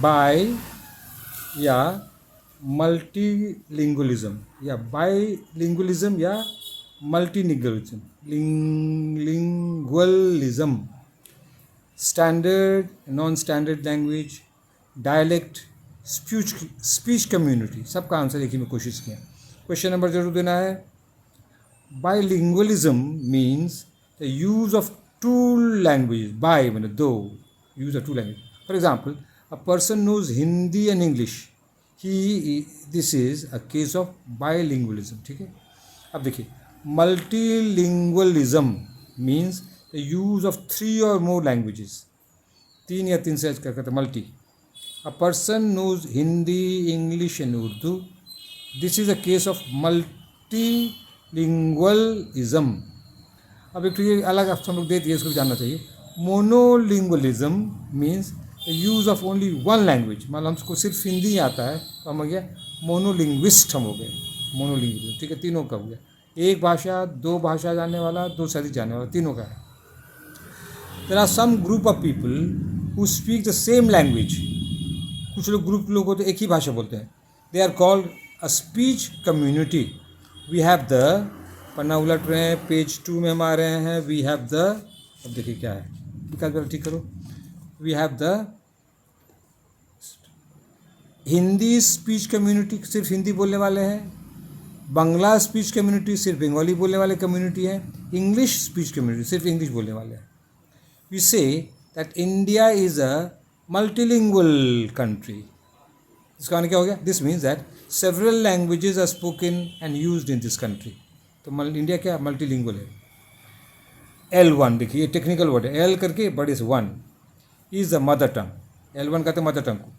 Bye या multilingualism या bilingualism या multilingualism, lingualism, standard non standard language, dialect, speech community, सबका आंसर लिखने में कोशिश किया। क्वेश्चन नंबर जरूर देना है। Bilingualism means the use of two language, bi मैंने दो, use of two language. For example, a person knows Hindi and English, this is a case of bilingualism. ठीक है, अब देखिए multilingualism means the use of 3 और मोर लैंग्वेजेस, 3 या 3 से क्या कहते हैं multi. A person knows Hindi, English and Urdu, this is a case of multilingualism. अब एक तो ये अलग हम लोग दे दिए, इसको जानना चाहिए। Monolingualism means use of only one language, मतलब हमको सिर्फ हिंदी आता है तो हम हो गया मोनोलिंग्विस्ट, हम हो गए मोनोलिंग्विस्ट। ठीक है, तीनों का हो गया, एक भाषा, दो भाषा जानने वाला, दो शहरी जानने वाला, तीनों का है। There are some group of people who speak the same language, कुछ लोग ग्रुप लोग होते एक ही भाषा बोलते हैं, they are called a speech community. We have the, पन्ना उलट रहे हैं, पेज 2 में हम आ रहे हैं। वी हैव द, अब देखिए क्या है, ठीक करो। We have the Hindi speech community, सिर्फ हिंदी बोलने वाले हैं। बांग्ला स्पीच कम्युनिटी, सिर्फ बंगाली बोलने वाले कम्युनिटी है। इंग्लिश स्पीच कम्युनिटी, सिर्फ इंग्लिश बोलने वाले हैं। We see that India is a multilingual country. इसका मतलब क्या हो गया? This means that several languages are spoken and used in this country. तो इंडिया क्या मल्टीलिंगुअल है। L1 देखिए, टेक्निकल वर्ड है, L करके बड़े से 1 is the mother tongue. L1 कहते हैं मदर टंग को।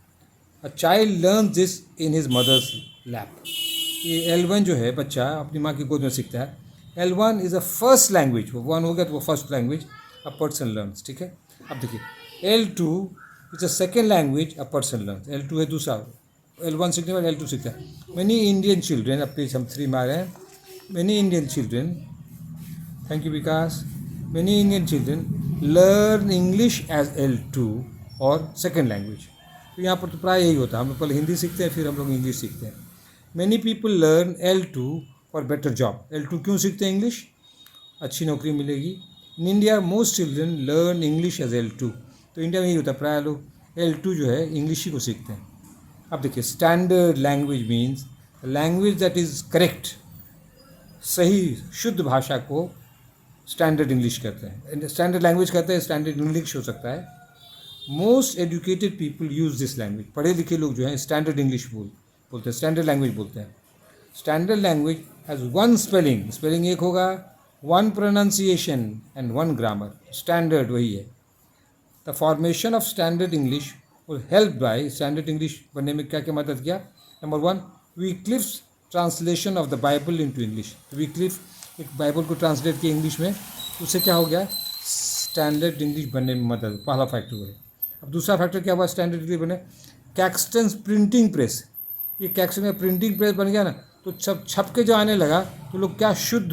A child learn this in his mother's lap. ये L1 जो है बच्चा अपनी माँ की गोद में सीखता है। L1 is a first language, वो 1 हो गया तो वो first language a person learns. ठीक है, अब देखिए L2 is a second language a person learns. L2 है दूसरा, L1 सीखने वाले L2 सीखता है। मैनी इंडियन चिल्ड्रेन, अब पेज हम 3 में आ रहे हैं। Many Indian children, thank you Vikas, many Indian children learn English as L2 और सेकेंड लैंग्वेज। तो यहाँ पर तो प्राय यही होता है, हम लोग पहले हिंदी सीखते हैं फिर हम लोग इंग्लिश सीखते हैं। Many people learn L2 for better job. L2 क्यों सीखते हैं इंग्लिश? अच्छी नौकरी मिलेगी। In India most children learn English as L2। तो इंडिया में यही होता है, प्राय लोग L2 जो है इंग्लिश ही को सीखते हैं। अब देखिए standard language means language that is correct, सही शुद्ध भाषा को स्टैंडर्ड इंग्लिश कहते हैं, स्टैंडर्ड लैंग्वेज कहते हैं, स्टैंडर्ड इंग्लिश हो सकता है। Most educated people use this language, पढ़े लिखे लोग जो हैं स्टैंडर्ड इंग्लिश बोलते हैं, स्टैंडर्ड लैंग्वेज बोलते हैं। Standard language has 1 spelling, spelling एक होगा, 1 प्रोनाउंसिएशन एंड 1 ग्रामर। स्टैंडर्ड वही है। The formation of standard English was helped by, standard English बनने में क्या क्या मदद किया? Number 1, Wycliffe's translation of the Bible into English. Wycliffe एक बाइबल को ट्रांसलेट किया इंग्लिश में, उससे क्या हो गया? स्टैंडर्ड इंग्लिश बनने में मदद, पहला फैक्टर हुआ। अब दूसरा फैक्टर क्या हुआ स्टैंडर्ड इंग्लिश बने? Caxton printing press. ये कैक्सटन का प्रिंटिंग प्रेस बन गया ना, तो छप के जो आने लगा तो लोग क्या शुद्ध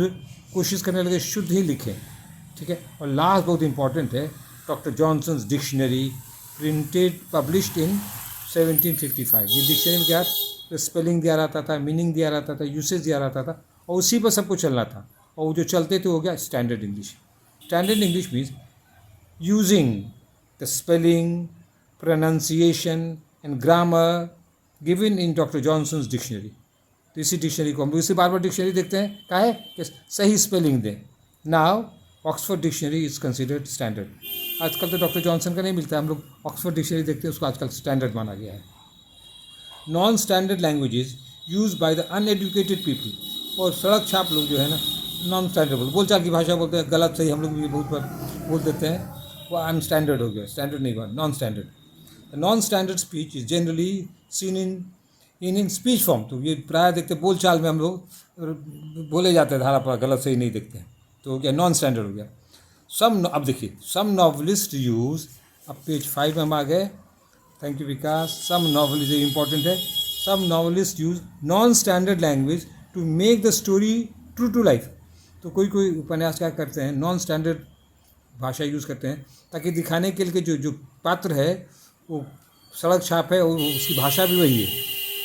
कोशिश करने लगे, शुद्ध ही लिखें। ठीक है, और लास्ट बहुत इंपॉर्टेंट है, doctor Johnson's dictionary printed published in 1755। ये डिक्शनरी में क्या तो स्पेलिंग दिया रहता था, मीनिंग दिया रहता था, यूसेज दिया रहता था, और उसी पर सबको चलना था, और वो जो चलते थे हो गया standard English. Standard English means using the spelling, pronunciation and grammar given in doctor Johnson's dictionary. तो इसी डिक्शनरी को हम इसी बार बार डिक्शनरी देखते हैं, क्या है कि सही स्पेलिंग दें। Now Oxford dictionary is considered standard. आजकल तो डॉक्टर जॉनसन का नहीं मिलता, हम लोग ऑक्सफोर्ड डिक्शनरी देखते हैं, उसको आजकल स्टैंडर्ड माना गया है। Non standard languages use by the uneducated people, और सड़क छाप लोग जो है ना नॉन स्टैंडर्ड बोलचाल की भाषा बोलते हैं, गलत सही हम लोग भी बहुत बार बोल देते हैं, वो अनस्टैंडर्ड हो गया, स्टैंडर्ड नहीं हुआ, non standard. Non standard speech is generally seen in speech form. तो ये प्राय देखते बोल चाल में हम लोग बोले जाते हैं, धारा पर गलत सही नहीं देखते हैं, तो हो गया नॉन स्टैंडर्ड हो गया। अब देखिए सम नॉवलिस्ट यूज, अब पेज 5 में हम आ गए, thank you Vikas. Some novelist important है, some novelist use non standard language to make the story true to life. तो कोई उपन्यास क्या करते हैं, नॉन स्टैंडर्ड भाषा यूज़ करते हैं ताकि दिखाने के लिए जो पात्र है वो सड़क छाप है, उसकी भाषा भी वही है।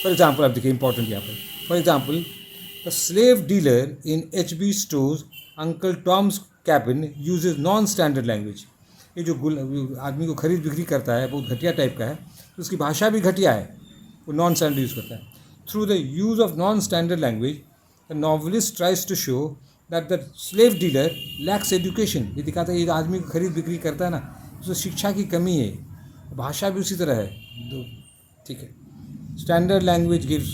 फॉर एग्जाम्पल आप देखिए इंपॉर्टेंट यहाँ पर, for example the slave dealer in HB stores uncle Tom's cabin uses non standard language. ये जो आदमी को खरीद बिक्री करता है बहुत घटिया टाइप का है, तो उसकी भाषा भी घटिया है, वो नॉन स्टैंडर्ड यूज़ करता है। Through the use of non standard language the novelist tries to show that the slave dealer lacks education. ये दिखाता है ये आदमी को खरीद बिक्री करता है ना, उसको शिक्षा की कमी है, भाषा भी उसी तरह है। तो ठीक है, standard language gives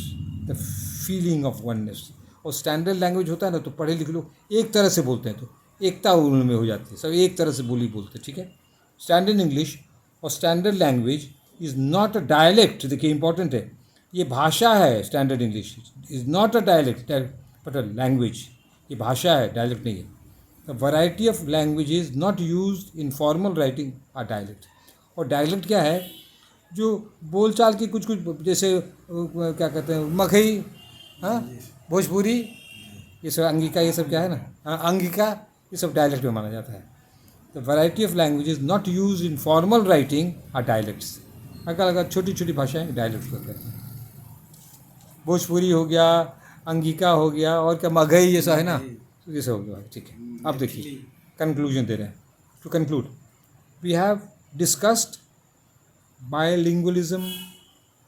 the feeling of oneness. और स्टैंडर्ड लैंग्वेज होता है ना, तो पढ़े लिखे लोग एक तरह से बोलते हैं, तो एकता उनमें हो जाती है, सब एक तरह से बोली बोलते हैं। ठीक है, स्टैंडर्ड इंग्लिश और standard language is not a dialect. देखिए इंपॉर्टेंट है, ये भाषा है। Standard English is not a dialect but a language. ये भाषा है, डायलेक्ट नहीं है। The variety of languages not used in formal writing are dialect. और डायलेक्ट क्या है, जो बोलचाल की कुछ कुछ, जैसे क्या कहते हैं, मखई, हाँ, भोजपुरी, ये सब अंगिका, ये सब क्या है ना, हाँ, अंगिका, ये सब डायलेक्ट में माना जाता है। The variety of languages not use in formal writing are dialects. अलग अलग छोटी छोटी भाषाएं डायलेक्ट को कहते हैं। भोजपुरी हो गया, अंगिका हो गया, और क्या मगही जैसा है ना, ये सब हो गया। ठीक है, अब देखिए कंक्लूजन दे रहे हैं। To conclude, we have discussed bilingualism,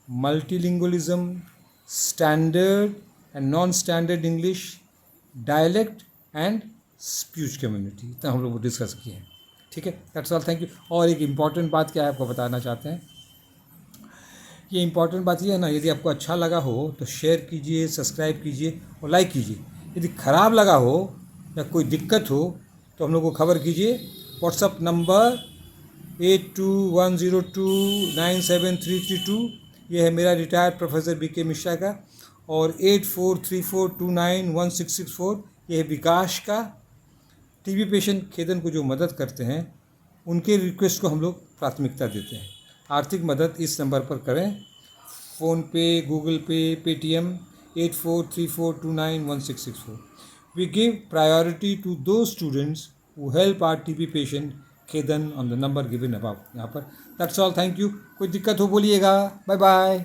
multilingualism, standard and non-standard English, dialect and speech community। तो हम लोग डिस्कस किए हैं। ठीक है, दैट्स ऑल, थैंक यू। और एक इम्पॉर्टेंट बात क्या है आपको बताना चाहते हैं, ये इम्पॉर्टेंट बात ये है ना, यदि आपको अच्छा लगा हो तो शेयर कीजिए, सब्सक्राइब कीजिए और लाइक कीजिए। यदि ख़राब लगा हो या कोई दिक्कत हो तो हम लोग को खबर कीजिए। व्हाट्सअप नंबर 8210297332, ये है मेरा रिटायर्ड प्रोफेसर BK मिश्रा का। और 8434291664, ये है विकास का। TB पेशेंट खेदन को जो मदद करते हैं उनके रिक्वेस्ट को हम लोग प्राथमिकता देते हैं। आर्थिक मदद इस नंबर पर करें, PhonePe, Google Pay, Paytm 8434291664। We give priority to those students who help are TB patient खेदन on the number given above. यहाँ पर दैट्स ऑल, थैंक यू। कोई दिक्कत हो बोलिएगा। Bye bye.